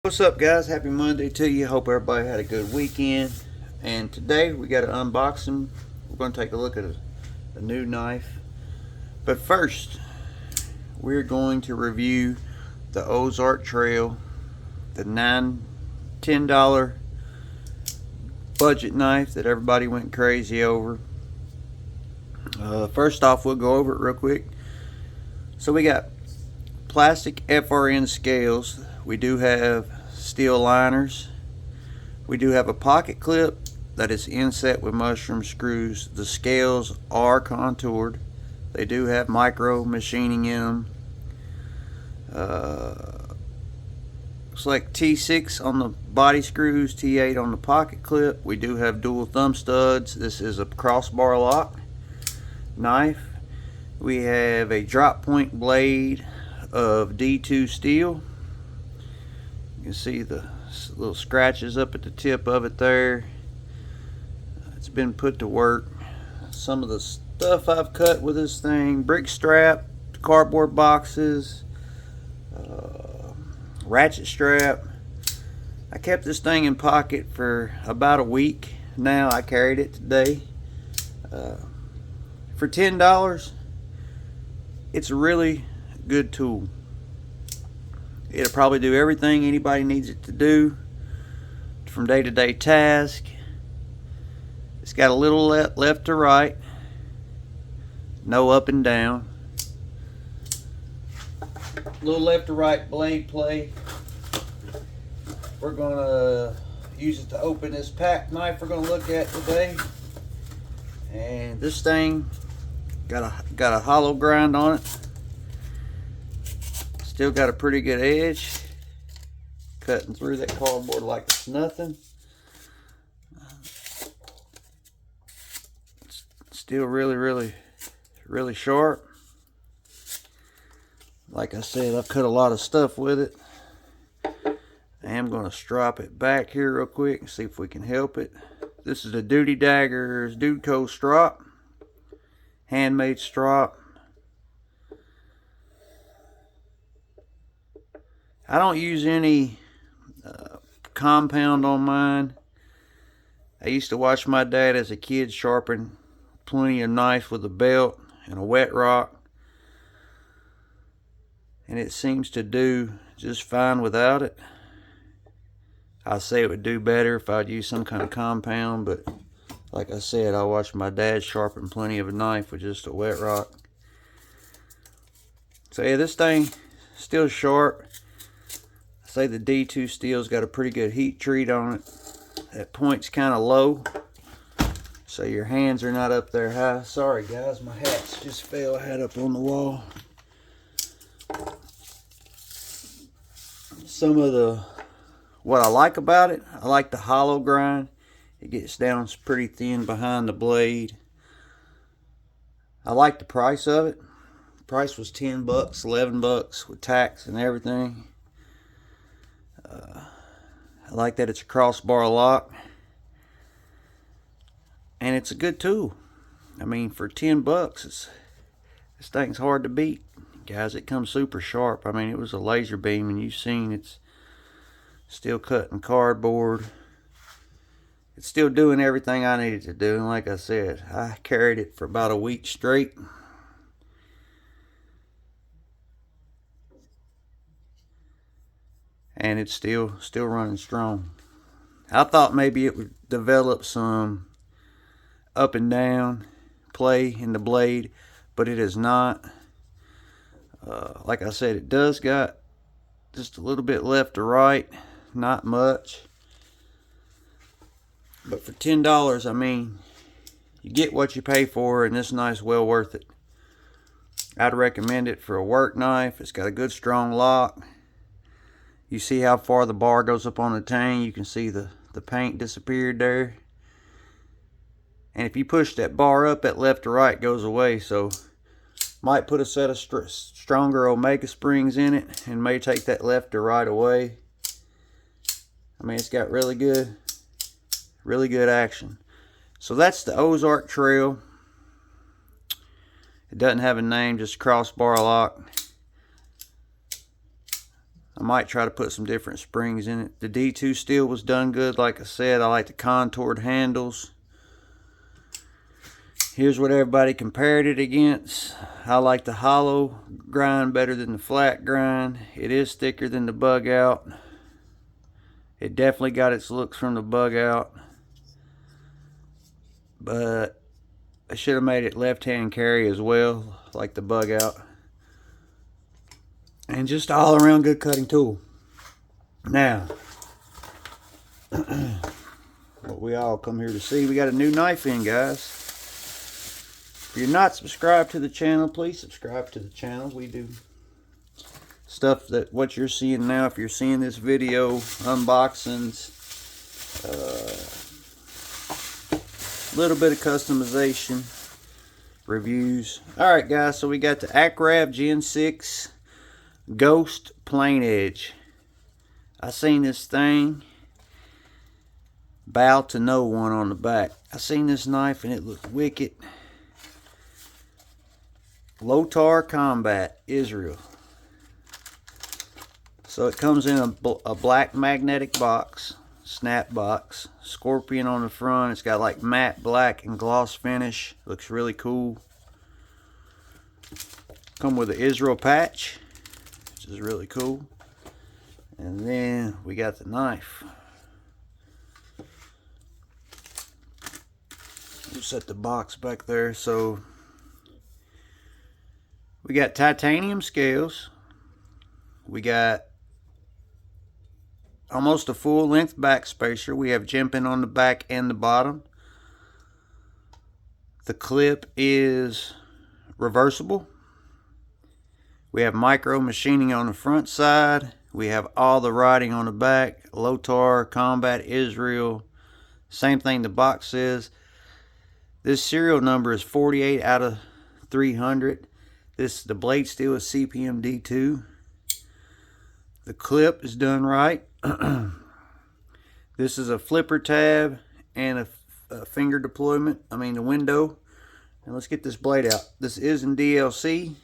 What's up, guys? Happy Monday to you. Hope everybody had a good weekend. And today we got an unboxing. We're going to take a look at a new knife. But first, we're going to review the Ozark Trail, the $10 budget knife that everybody went crazy over. First off, we'll go over it real quick. So we got plastic FRN scales. We do have steel liners. We do have a pocket clip that is inset with mushroom screws. The scales are contoured. They do have micro machining in them. Looks like T6 on the body screws, T8 on the pocket clip. We do have dual thumb studs. This is a crossbar lock knife. We have a drop point blade of D2 steel. You can see the little scratches up at the tip of it there. It's been put to work. Some of the stuff I've cut with this thing: brick strap, cardboard boxes, ratchet strap. I kept this thing in pocket for about a week now. I carried it today. For $10, it's a really good tool. It'll probably do everything anybody needs it to do from day-to-day task. It's got a little left to right, no up and down. Little left to right blade play. We're gonna use it to open this pack knife we're gonna look at today. And this thing got a hollow grind on it. Still got a pretty good edge, cutting through that cardboard like it's nothing. It's still really sharp. Like I said, I've cut a lot of stuff with it. I am going to strop it back here real quick and see if we can help it. This is a Duty Daggers Dudeco strop, handmade strop. I don't use any compound on mine. I used to watch my dad as a kid sharpen plenty of knives with a belt and a wet rock, and it seems to do just fine without it. I say it would do better if I'd use some kind of compound, but like I said, I watched my dad sharpen plenty of a knife with just a wet rock. So yeah, this thing still sharp. I say the D2 steel's got a pretty good heat treat on it. That point's kind of low, so your hands are not up there high. Sorry guys, my hats just fell. I had up on the wall. What I like about it, I like the hollow grind. It gets down pretty thin behind the blade. I like the price of it. The price was $10, $11 with tax and everything. I like that it's a crossbar lock, and it's a good tool. I mean, for $10, this thing's hard to beat, guys. It comes super sharp. I mean, it was a laser beam, and you've seen it's still cutting cardboard. It's still doing everything I needed to do, and like I said, I carried it for about a week straight. And it's still running strong. I thought maybe it would develop some up and down play in the blade, but it is not. Like I said, it does got just a little bit left to right, not much. But for $10, I mean, you get what you pay for, and this knife's well worth it. I'd recommend it for a work knife. It's got a good strong lock. You see how far the bar goes up on the tang. You can see the paint disappeared there. And if you push that bar up, that left to right goes away. So might put a set of stronger Omega springs in it and may take that left to right away. I mean, it's got really good action. So that's the Ozark Trail. It doesn't have a name, just crossbar lock. I might try to put some different springs in it. The D2 steel was done good. Like I said, I like the contoured handles. Here's what everybody compared it against. I like the hollow grind better than the flat grind. It is thicker than the bugout. It definitely got its looks from the bugout. But I should have made it left-hand carry as well, like the bugout. And just all around good cutting tool. Now, what we all come here to see, we got a new knife in, guys. If you're not subscribed to the channel, please subscribe to the channel. We do stuff that what you're seeing now. If you're seeing this video, unboxings, little bit of customization, reviews. Alright guys, so we got the Acrav Gen 6 Ghost Plain Edge. I seen this thing, bow to no one on the back. I seen this knife and it looked wicked. Lotar Combat, Israel. So it comes in a black magnetic box, snap box, scorpion on the front. It's got like matte black and gloss finish. Looks really cool. Come with an Israel patch, which is really cool. And then we got the knife. We'll set the box back there. So we got titanium scales. We got almost a full length back spacer. We have jimping on the back and the bottom. The clip is reversible. We have micro machining on the front side. We have all the writing on the back. Lotar Combat Israel. Same thing the box says. This serial number is 48 out of 300. The blade steel is CPM D2. The clip is done right. This is a flipper tab and a finger deployment. I mean the window. And let's get this blade out. This is in DLC.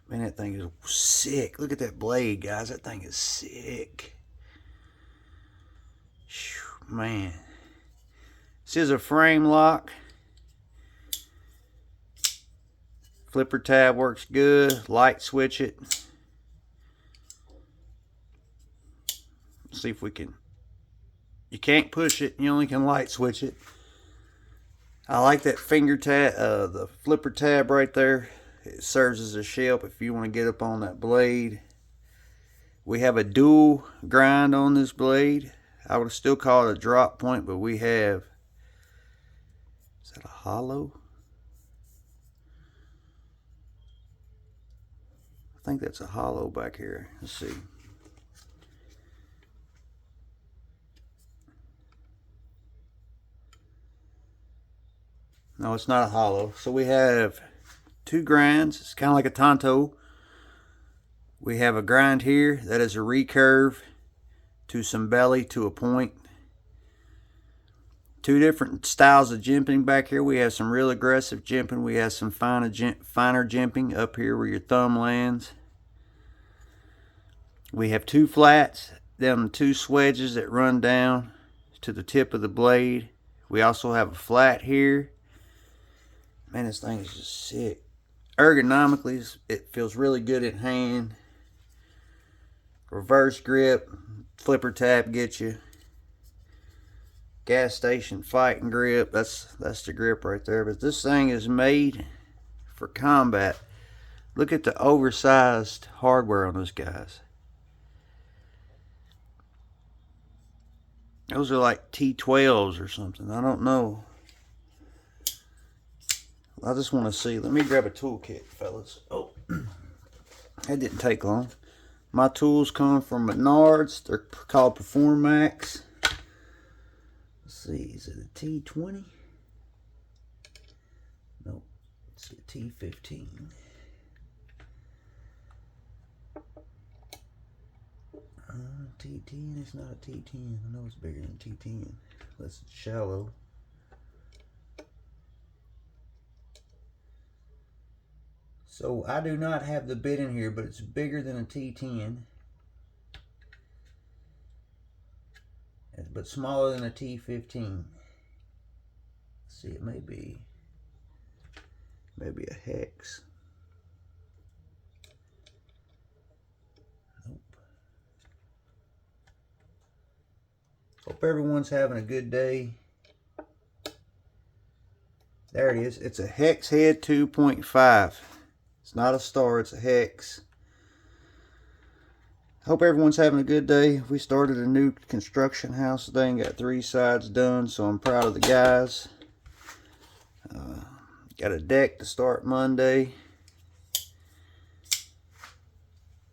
Man, that thing is sick. Look at that blade, guys. That thing is sick. Man. This is a frame lock. Flipper tab works good. Light switch it. Let's see if we can. You can't push it. You only can light switch it. I like that finger tab, the flipper tab right there. It serves as a shelf if you want to get up on that blade. We have a dual grind on this blade. I would still call it a drop point, but we have. Is that a hollow? I think that's a hollow back here. Let's see. No, it's not a hollow. So we have two grinds. It's kind of like a Tonto. We have a grind here that is a recurve to some belly to a point. Two different styles of jimping back here. We have some real aggressive jimping. We have some finer jimping up here where your thumb lands. We have two flats, them two swedges that run down to the tip of the blade. We also have a flat here. Man, this thing is just sick. Ergonomically, it feels really good in hand. Reverse grip, flipper tab gets you. Gas station fighting grip, that's the grip right there. But this thing is made for combat. Look at the oversized hardware on those guys. Those are like T12s or something. I don't know. I just want to see. Let me grab a toolkit, fellas. Oh, that didn't take long. My tools come from Menards. They're called Perform Max. Let's see. Is it a T20? No, it's a T15. T10. It's not a T10. I know it's bigger than T10. Unless it's shallow. So I do not have the bit in here, but it's bigger than a T10. but smaller than a T15. Let's see, it may be a hex. Nope. Hope everyone's having a good day. There it is. It's a hex head 2.5. It's not a star, it's a hex. Hope everyone's having a good day. We started a new construction house today and got 3 sides done, so I'm proud of the guys. Got a deck to start Monday.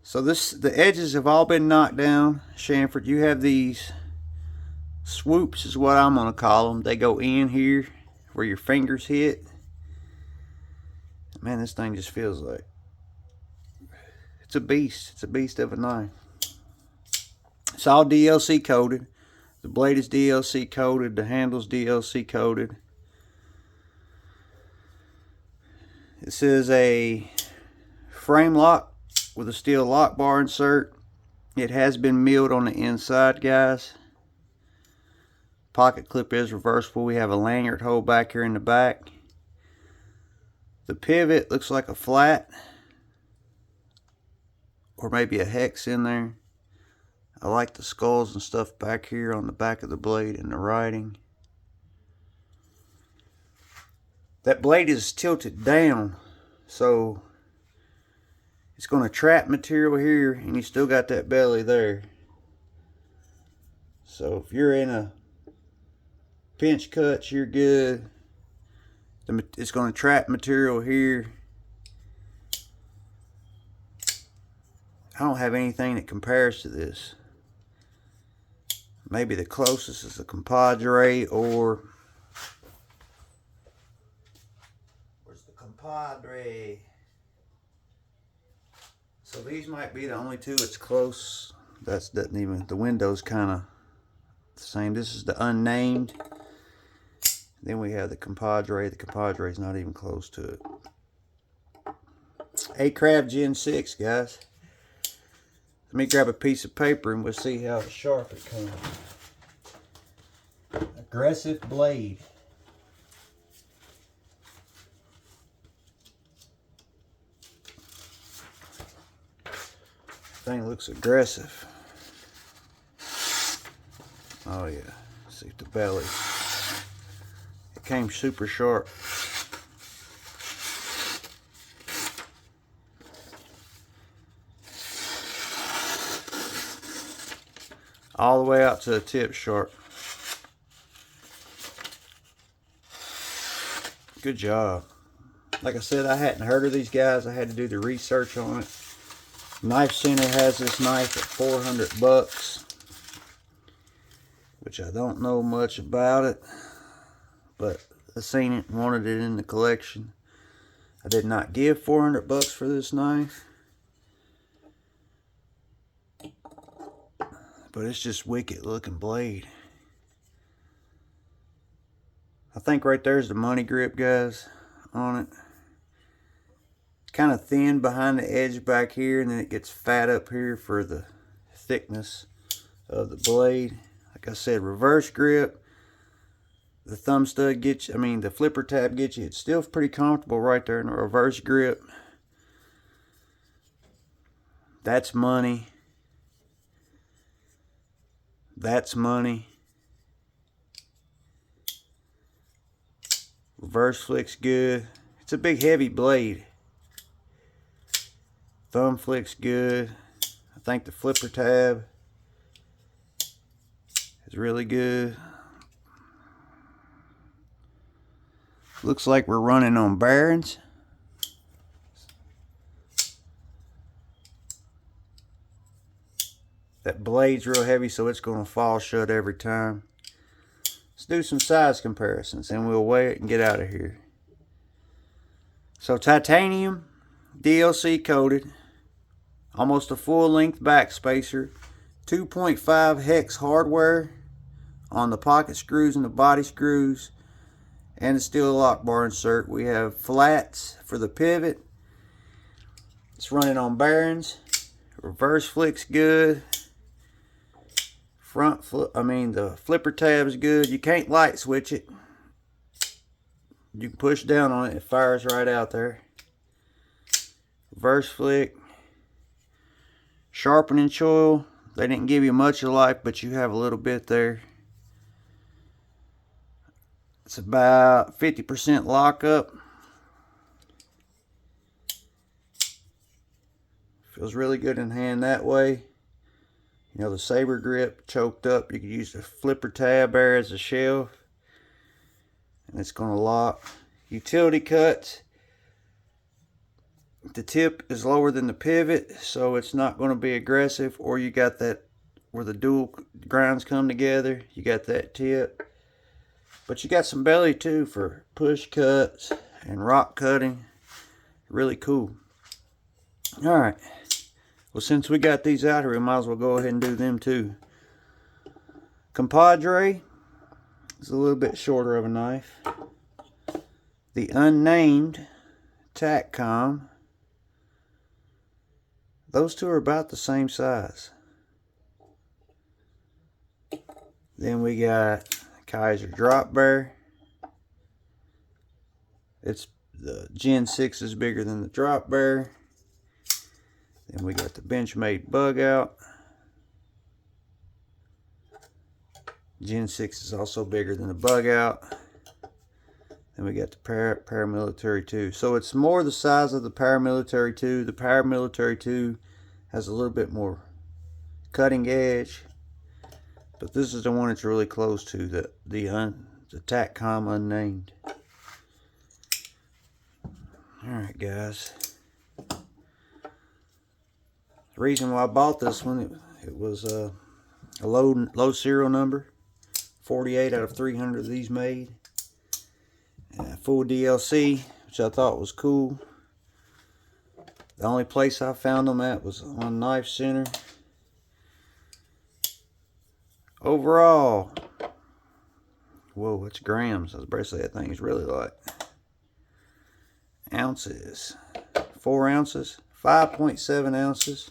So the edges have all been knocked down. Shanford, you have these swoops is what I'm gonna call them. They go in here where your fingers hit. Man, this thing just feels like it's a beast. It's a beast of a knife. It's all DLC coated. The blade is DLC coated. The handle's DLC coated. This is a frame lock with a steel lock bar insert. It has been milled on the inside, guys. Pocket clip is reversible. We have a lanyard hole back here in the back. The pivot looks like a flat or maybe a hex in there. I like the skulls and stuff back here on the back of the blade and the writing. That blade is tilted down, so it's going to trap material here, and you still got that belly there. So if you're in a pinch cuts, you're good. It's going to trap material here. I don't have anything that compares to this. Maybe the closest is a compadre, or where's the compadre? So these might be the only two it's close. That doesn't even, the window's kind of the same. This is the unnamed. Then we have the compadre. The compadre is not even close to it. A-Craft Gen 6, guys. Let me grab a piece of paper and we'll see how sharp it comes. Aggressive blade. Thing looks aggressive. Oh yeah. See the belly. It came super sharp. All the way out to the tip sharp. Good job. Like I said, I hadn't heard of these guys. I had to do the research on it. Knife Center has this knife at $400, which I don't know much about it, but I seen it and wanted it in the collection. I did not give $400 for this knife, but it's just wicked looking blade. I think right there's the money grip, guys, on it. It's kind of thin behind the edge back here, and then it gets fat up here for the thickness of the blade. Like I said, reverse grip. The thumb stud gets you, the flipper tab gets you. It's still pretty comfortable right there in the reverse grip. That's money. That's money. Reverse flick's good. It's a big heavy blade. Thumb flick's good. I think the flipper tab is really good. Looks like we're running on bearings. That blade's real heavy, so it's going to fall shut every time. Let's do some size comparisons and we'll weigh it and get out of here. So titanium, DLC coated, almost a full length back spacer, 2.5 hex hardware on the pocket screws and the body screws, and the steel lock bar insert. We have flats for the pivot. It's running on bearings. Reverse flick's good. the flipper tab is good. You can't light switch it. You can push down on it, it fires right out there. Reverse flick. Sharpening choil. They didn't give you much of life, but you have a little bit there. It's about 50% lockup. Feels really good in hand that way. You know, the saber grip choked up. You could use the flipper tab there as a shelf. And it's going to lock. Utility cuts. The tip is lower than the pivot, so it's not going to be aggressive. Or you got that where the dual grinds come together. You got that tip. But you got some belly too for push cuts and rock cutting. Really cool. Alright. Well, since we got these out here, we might as well go ahead and do them too. Compadre is a little bit shorter of a knife. The unnamed TACCOM. Those two are about the same size. Then we got Kaiser Drop Bear. It's the Gen 6 is bigger than the Drop Bear. Then we got the Benchmade Bugout. Gen 6 is also bigger than the Bugout. Then we got the Paramilitary 2. So it's more the size of the Paramilitary 2. The Paramilitary 2 has a little bit more cutting edge. But this is the one that's really close to the TACCOM unnamed. Alright guys. The reason why I bought this one, it was a low serial number. 48 out of 300 of these made. Full DLC, which I thought was cool. The only place I found them at was on Knife Center. Overall, whoa, it's grams. I was about to say that thing is really light. Ounces, 4 ounces, 5.7 ounces.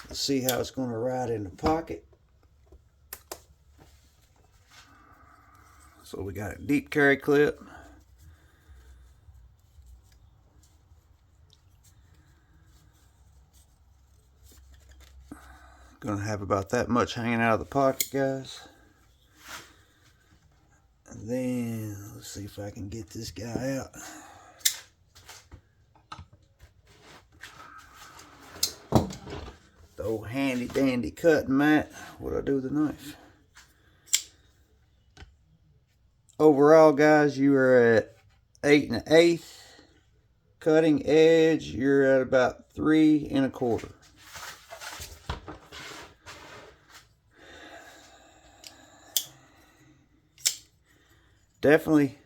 Let's see how it's going to ride in the pocket. So we got a deep carry clip. Gonna have about that much hanging out of the pocket, guys. And then let's see if I can get this guy out. The old handy dandy cutting mat. What'd I do with the knife? Overall, guys, you are at 8 1/8. Cutting edge, you're at about 3 1/4. Definitely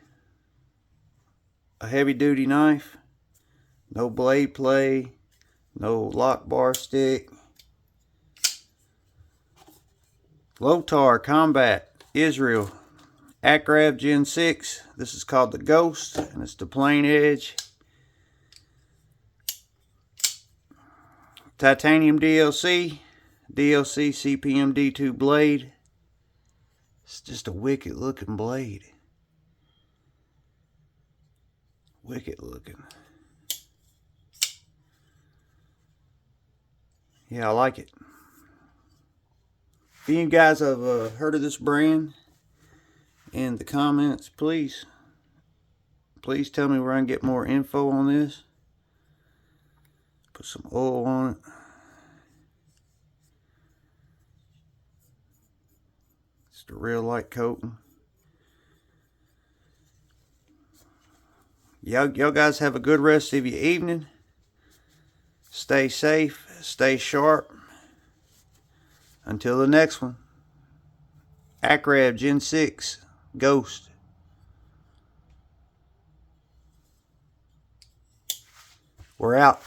a heavy duty knife. No blade play, no lock bar stick. Lotar Combat Israel Akrab Gen 6. This is called the Ghost, and it's the plain edge. Titanium DLC CPM D2 blade. It's just a wicked looking blade. Wicked looking. Yeah, I like it. If you guys have heard of this brand in the comments, please tell me where I can get more info on this. Put some oil on it. It's the real light coating. Y'all guys have a good rest of your evening. Stay safe, stay sharp. Until the next one. Akrab Gen 6 Ghost. We're out.